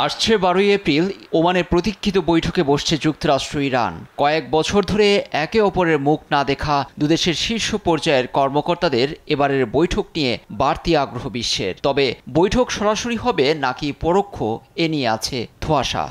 আসছে 12ই এপ্রিল ওমানের প্রতীক্ষিত বৈঠকে বসছে যুক্তরাষ্ট্র ইরান। কয়েক বছর ধরে একে অপরের মুখ না দেখা দুদেশের শীর্ষ পর্যায়ের কর্মকর্তাদের এবারের বৈঠক নিয়ে বাড়তি আগ্রহ বিশ্বের। তবে বৈঠক সরাসরি হবে নাকি পরোক্ষ এ নিয়ে আছে ধোঁয়াশা।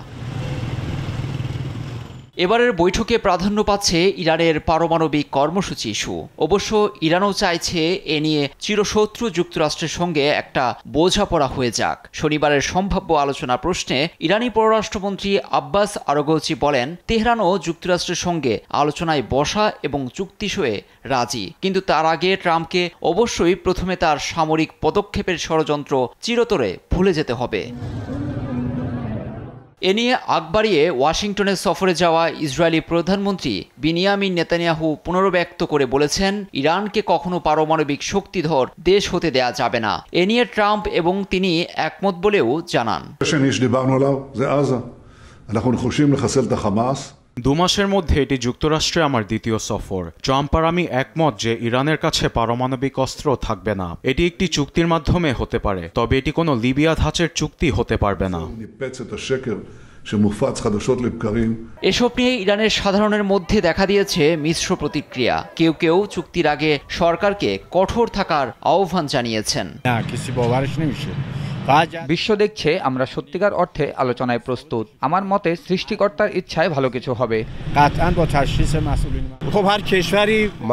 এবারের বৈঠকে প্রাধান্য পাচ্ছে ইরানের পারমাণবিক কর্মসূচি ইস্যু। অবশ্য ইরানও চাইছে এ নিয়ে চিরশত্রু যুক্তরাষ্ট্রের সঙ্গে একটা বোঝাপড়া হয়ে যাক। শনিবারের সম্ভাব্য আলোচনা প্রশ্নে ইরানি পররাষ্ট্রমন্ত্রী আব্বাস আরাগচি বলেন, তেহরানও যুক্তরাষ্ট্রের সঙ্গে আলোচনায় বসা এবং চুক্তি সয়ে রাজি, কিন্তু তার আগে ট্রাম্পকে অবশ্যই প্রথমে তার সামরিক পদক্ষেপের ষড়যন্ত্র চিরতরে ভুলে যেতে হবে। এ নিয়ে আগ বাড়িয়ে ওয়াশিংটনে সফরে যাওয়া ইসরায়েলি প্রধানমন্ত্রী বিনিয়ামিন নেতানিয়াহু পুনর্ব্যক্ত করে বলেছেন, ইরানকে কখনো পারমাণবিক শক্তিধর দেশ হতে দেয়া যাবে না। এ নিয়ে ট্রাম্প এবং তিনি একমত বলেও জানান। 2 মাসের মধ্যে এটি যুক্তরাষ্ট্রে আমার দ্বিতীয় সফর। ট্রাম্প আর আমি একমত যে ইরানের কাছে পারমাণবিক অস্ত্র থাকবে না। এটি একটি চুক্তির মাধ্যমে হতে পারে, তবে এটি কোনো লিবিয়া ধাঁচের চুক্তি হতে পারবে না। এসব নিয়ে ইরানের সাধারণের মধ্যে দেখা দিয়েছে মিশ্র প্রতিক্রিয়া। কেউ কেউ চুক্তির আগে সরকারকে কঠোর থাকার আহ্বান জানিয়েছেন। বিশ্ব দেখছে আমরা সত্যিকার অর্থে আলোচনায় প্রস্তুত। আমার মতে সৃষ্টিকর্তার ইচ্ছায় ভালো কিছু হবে।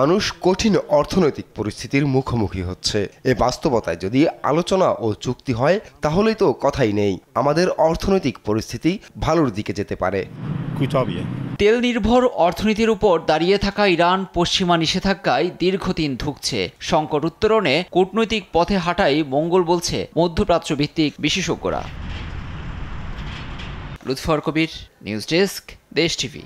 মানুষ কঠিন অর্থনৈতিক পরিস্থিতির মুখোমুখি হচ্ছে। এই বাস্তবতায় যদি আলোচনা ও চুক্তি হয় তাহলেই তো কথাই নেই। আমাদের অর্থনৈতিক পরিস্থিতি ভালোর দিকে যেতে পারে। তেল নির্ভর অর্থনীতির উপর দাঁড়িয়ে থাকা ইরান পশ্চিমা নিষেধাজ্ঞায় দীর্ঘদিন ধুঁকছে। সংকট উত্তরণে কূটনৈতিক পথে হাঁটাই মঙ্গল বলছে মধ্যপ্রাচ্য ভিত্তিক বিশেষজ্ঞরা। লুৎফর কবির, নিউজ ডেস্ক, দেশ টিভি।